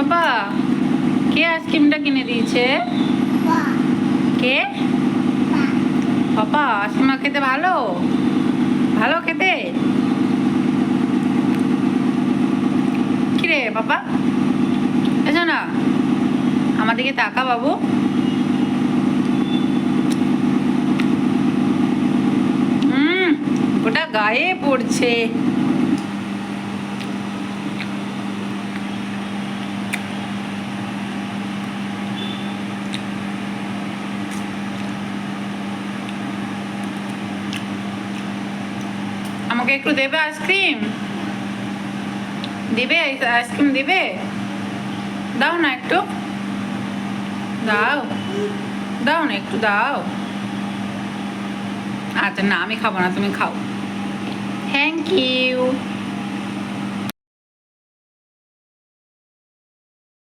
বাবা কে আইসক্রিমটা কিনে দিয়েছে? কে? পাপা। আইসক্রিম খেতে ভালো? ভালো খেতে? কিরে পাপা, এসো না, আমার দিকে তাকা বাবু। ওটা গায়ে পড়ছে। আমাকে একটু দেবে আইসক্রিম? দিবে আইসক্রিম দিবে? দাও না একটু, দাও দাও না একটু দাও। আচ্ছা না, আমি খাবো না, তুমি খাও। Thank you.